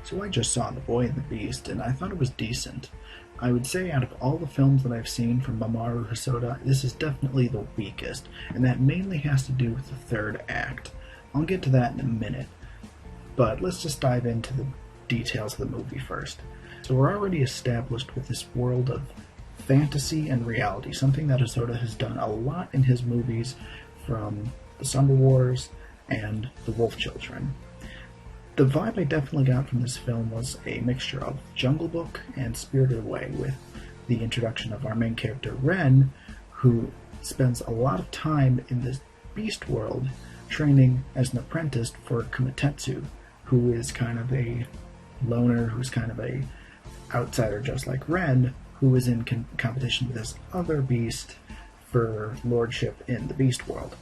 So I just saw The Boy and the Beast, and I thought it was decent. I would say out of all the films that I've seen from Mamoru Hosoda, this is definitely the weakest, and that mainly has to do with the third act. I'll get to that in a minute, but let's just dive into the details of the movie first. So we're already established with this world of fantasy and reality, something that Hosoda has done a lot in his movies, from The Summer Wars and The Wolf Children. The vibe I definitely got from this film was a mixture of Jungle Book and Spirited Away, with the introduction of our main character Ren, who spends a lot of time in this beast world training as an apprentice for Kumatetsu, who is kind of a loner, who's kind of a outsider just like Ren, who is in competition with this other beast for lordship in the beast world.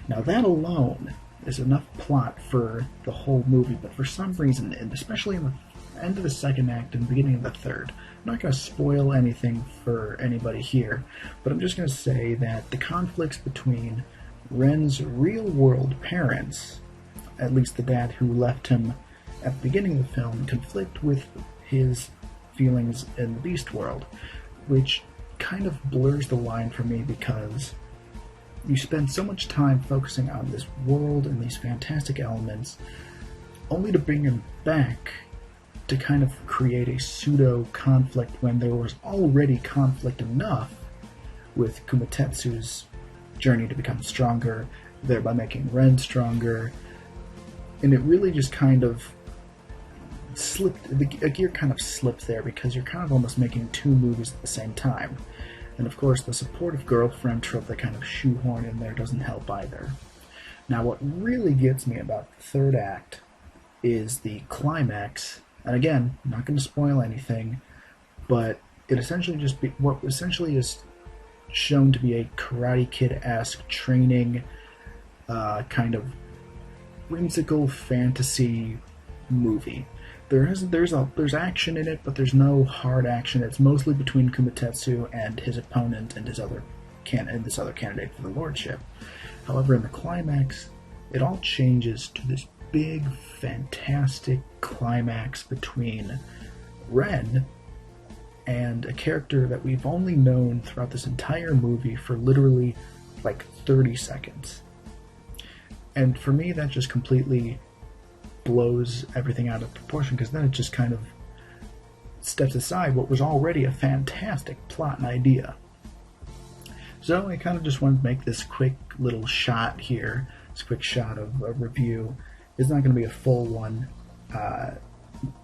Now that alone is enough plot for the whole movie, but for some reason, and especially in the end of the second act and the beginning of the third, I'm not going to spoil anything for anybody here, but I'm just going to say that the conflicts between Ren's real-world parents, at least the dad who left him at the beginning of the film, conflict with his feelings in the beast world, which kind of blurs the line for me, because you spend so much time focusing on this world and these fantastic elements, only to bring him back to kind of create a pseudo-conflict when there was already conflict enough with Kumatetsu's journey to become stronger, thereby making Ren stronger. And it really just kind of slipped, a gear kind of slipped there, because you're kind of almost making two movies at the same time. And of course, the supportive girlfriend trope they kind of shoehorn in there doesn't help either. Now, what really gets me about the third act is the climax. And again, I'm not going to spoil anything, but it essentially what essentially is shown to be a Karate Kid-esque training, kind of whimsical fantasy movie. There's action in it, but there's no hard action. It's mostly between Kumatetsu and his opponent and this other candidate for the lordship. However, in the climax, it all changes to this big, fantastic climax between Ren and a character that we've only known throughout this entire movie for literally like 30 seconds. And for me, that just completely blows everything out of proportion, because then it just kind of steps aside what was already a fantastic plot and idea. So I kind of just wanted to make this quick little shot here, this quick shot of a review. It's not going to be a full one.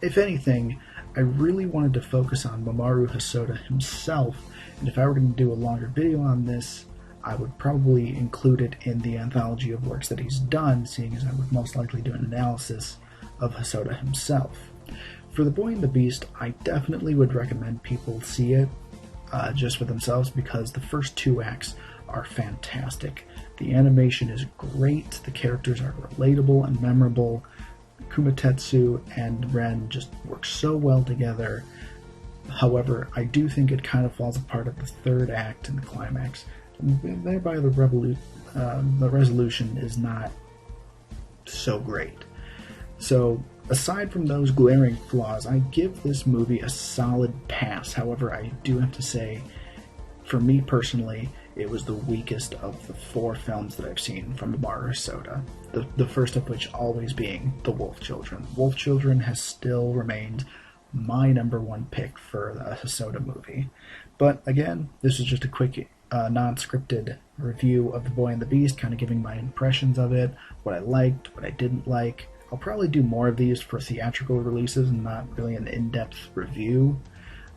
If anything, I really wanted to focus on Mamoru Hosoda himself, and if I were going to do a longer video on this, I would probably include it in the anthology of works that he's done, seeing as I would most likely do an analysis of Hosoda himself. For The Boy and the Beast, I definitely would recommend people see it just for themselves, because the first two acts are fantastic. The animation is great, the characters are relatable and memorable. Kumatetsu and Ren just work so well together. However, I do think it kind of falls apart at the third act and the climax. Thereby the resolution is not so great. So aside from those glaring flaws, I give this movie a solid pass. However, I do have to say, for me personally, it was the weakest of the four films that I've seen from Mamoru Hosoda. The first of which always being The Wolf Children. Wolf Children has still remained my number one pick for a Hosoda movie. But again, this is just a quick non-scripted review of The Boy and the Beast, kind of giving my impressions of it, what I liked, what I didn't like. I'll probably do more of these for theatrical releases and not really an in-depth review,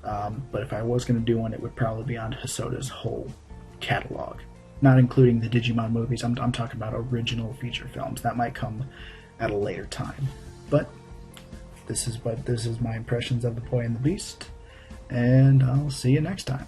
but if I was going to do one, it would probably be on Hosoda's whole catalog, not including the Digimon movies. I'm talking about original feature films. That might come at a later time. But this is my impressions of The Boy and the Beast, and I'll see you next time.